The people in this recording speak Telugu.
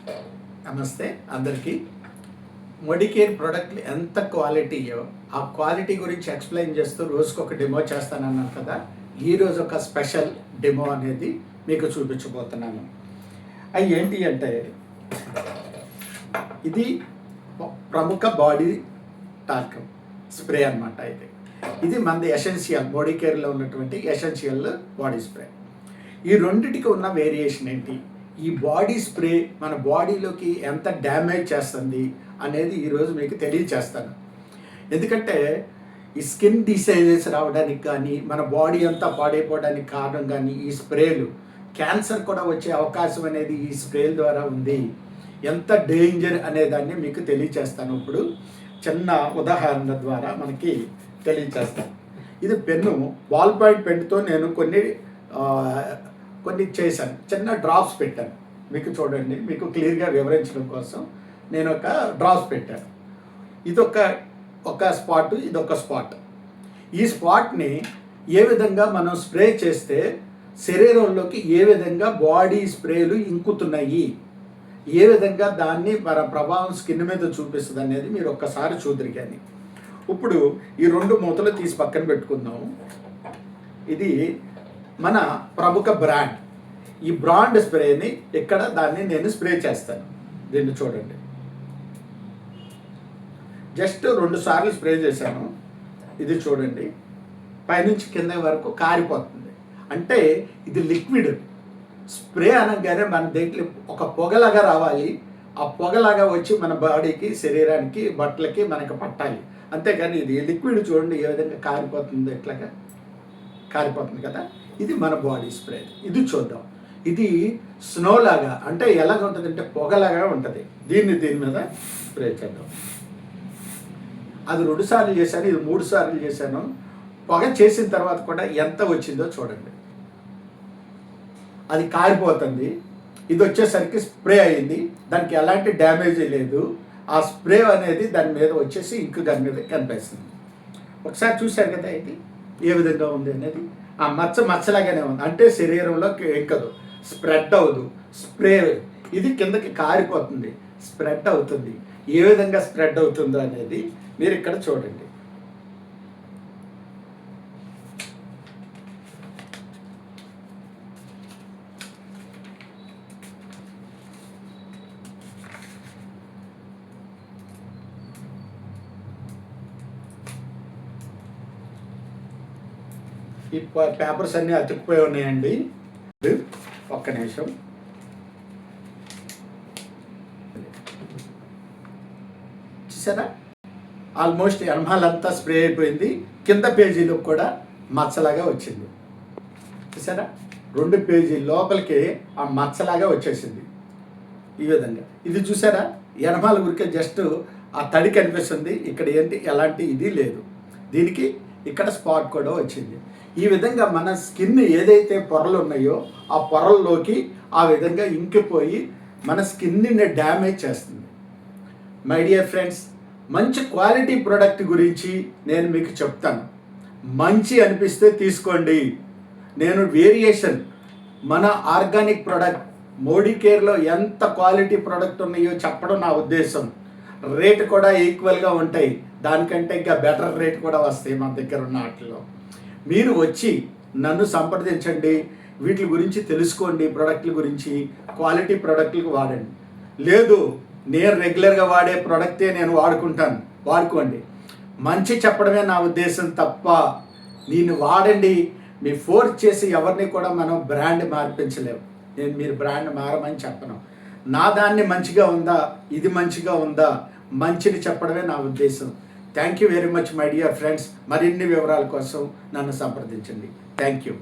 నమస్తే అందరికీ. మోడికేర్ ప్రోడక్ట్లు ఎంత క్వాలిటీయో ఆ క్వాలిటీ గురించి ఎక్స్ప్లెయిన్ చేస్తూ రోజుకొక డెమో చేస్తానన్నాను కదా. ఈరోజు ఒక స్పెషల్ డెమో అనేది మీకు చూపించబోతున్నాను. అవి ఏంటి అంటే, ఇది ప్రముఖ బాడీ టాల్క్ స్ప్రే అనమాట. ఇది మనది ఎసెన్షియల్ మోడికేర్లో ఉన్నటువంటి ఎసెన్షియల్ బాడీ స్ప్రే. ఈ రెండిటికి ఉన్న వేరియేషన్ ఏంటి, ఈ బాడీ స్ప్రే మన బాడీలోకి ఎంత డ్యామేజ్ చేస్తుంది అనేది ఈరోజు మీకు తెలియచేస్తాను. ఎందుకంటే ఈ స్కిన్ డిసీజెస్ రావడానికి కానీ, మన బాడీ అంతా పాడైపోవడానికి కారణం కానీ ఈ స్ప్రేలు, క్యాన్సర్ కూడా వచ్చే అవకాశం అనేది ఈ స్ప్రేల ద్వారా ఉంది. ఎంత డేంజర్ అనేదాన్ని మీకు తెలియచేస్తాను. ఇప్పుడు చిన్న ఉదాహరణ ద్వారా మనకి తెలియచేస్తాను. ఇది పెన్ను, బాల్ పాయింట్ పెన్నుతో నేను కొన్ని చేశాను, చిన్న డ్రాప్స్ పెట్టాను. మీకు చూడండి, మీకు క్లియర్గా వివరించడం కోసం నేను ఒక డ్రాప్స్ పెట్టాను. ఇదొక స్పాట్, ఇదొక స్పాట్. ఈ స్పాట్ని ఏ విధంగా మనం స్ప్రే చేస్తే శరీరంలోకి ఏ విధంగా బాడీ స్ప్రేలు ఇంకుతున్నాయి, ఏ విధంగా దాన్ని మన ప్రభావం స్కిన్ మీద చూపిస్తుంది అనేది మీరు ఒక్కసారి చూద్దరు. కానీ ఇప్పుడు ఈ రెండు మూతలు తీసి పక్కన పెట్టుకుందాం. ఇది మన ప్రముఖ బ్రాండ్. ఈ బ్రాండ్ స్ప్రేని ఇక్కడ దాన్ని నేను స్ప్రే చేస్తాను. దీన్ని చూడండి, జస్ట్ 2 సార్లు స్ప్రే చేశాను. ఇది చూడండి, పైనుంచి కింద వరకు కారిపోతుంది. అంటే ఇది లిక్విడ్ స్ప్రే అనగానే మన దగ్గర ఒక పొగలాగా రావాలి. ఆ పొగలాగా వచ్చి మన బాడీకి, శరీరానికి, బట్టలకి మనకి పట్టాలి. అంతేకాని ఇది లిక్విడ్ చూడండి ఏ విధంగా కారిపోతుంది, ఎట్లాగా కారిపోతుంది కదా. ఇది మన బాడీ స్ప్రే. ఇది చూద్దాం. ఇది స్నో లాగా, అంటే ఎలాగ ఉంటుంది అంటే పొగలాగా ఉంటుంది. దీని మీద స్ప్రే చేద్దాం. అది 2 సార్లు చేశాను, ఇది 3 సార్లు చేశాను. పొగ చేసిన తర్వాత కూడా ఎంత వచ్చిందో చూడండి. అది కారిపోతుంది. ఇది వచ్చేసరికి స్ప్రే అయింది, దానికి ఎలాంటి డ్యామేజ్ లేదు. ఆ స్ప్రే అనేది దాని మీద వచ్చేసి ఇంకు దాని మీద కనిపిస్తుంది. ఒకసారి చూశారు కదా ఇది ఏ విధంగా ఉంది అనేది. ఆ మచ్చలాగానే ఉంది, అంటే శరీరంలో ఎక్కదు, స్ప్రెడ్ అవ్వదు. స్ప్రే ఇది కిందకి కారిపోతుంది, స్ప్రెడ్ అవుతుంది. ఏ విధంగా స్ప్రెడ్ అవుతుందో అనేది మీరు ఇక్కడ చూడండి. ఈ పేపర్స్ అన్నీ అతుక్కుపోయి ఉన్నాయండి. ఒక్క నిమిషం. చూసారా, ఆల్మోస్ట్ ఎనమాలంతా స్ప్రే అయిపోయింది. కింద పేజీలో కూడా మచ్చలాగా వచ్చింది. చూసారా, 2 పేజీ లోపలికి ఆ మచ్చలాగా వచ్చేసింది ఈ విధంగా. ఇది చూసారా, ఎనమాల గురికే జస్ట్ ఆ తడి కనిపిస్తుంది. ఇక్కడ ఏంటి, ఎలాంటి ఇది లేదు. దీనికి ఇక్కడ స్పాట్ కూడా వచ్చింది. ఈ విధంగా మన స్కిన్ ఏదైతే పొరలు ఉన్నాయో ఆ పొరల్లోకి ఆ విధంగా ఇంకిపోయి మన స్కిన్ని డ్యామేజ్ చేస్తుంది. మై డియర్ ఫ్రెండ్స్, మంచి క్వాలిటీ ప్రోడక్ట్ గురించి నేను మీకు చెప్తాను. మంచి అనిపిస్తే తీసుకోండి. నేను వేరియేషన్ మన ఆర్గానిక్ ప్రోడక్ట్ మోడికేర్లో ఎంత క్వాలిటీ ప్రోడక్ట్ ఉన్నాయో చెప్పడం నా ఉద్దేశం. రేట్ కూడా ఈక్వల్గా ఉంటాయి, దానికంటే ఇంకా బెటర్ రేట్ కూడా వస్తాయి మన దగ్గర ఉన్న వాటిలో. మీరు వచ్చి నన్ను సంప్రదించండి, వీటి గురించి తెలుసుకోండి, ప్రోడక్ట్ల గురించి. క్వాలిటీ ప్రోడక్ట్లకు వాడండి. లేదు నేను రెగ్యులర్గా వాడే ప్రోడక్టే నేను వాడుకోండి. మంచి చెప్పడమే నా ఉద్దేశం తప్ప దీన్ని వాడండి. మీ ఫోర్స్ చేసి ఎవరిని కూడా మనం బ్రాండ్ మార్పించలేము. నేను మీరు బ్రాండ్ మారమని చెప్పను. నా దాన్ని మంచిగా ఉందా, ఇది మంచిగా ఉందా, మంచిని చెప్పడమే నా ఉద్దేశం. Thank you very much my dear friends. మరిన్ని వివరాల కోసం నన్ను సంప్రదించండి. Thank you.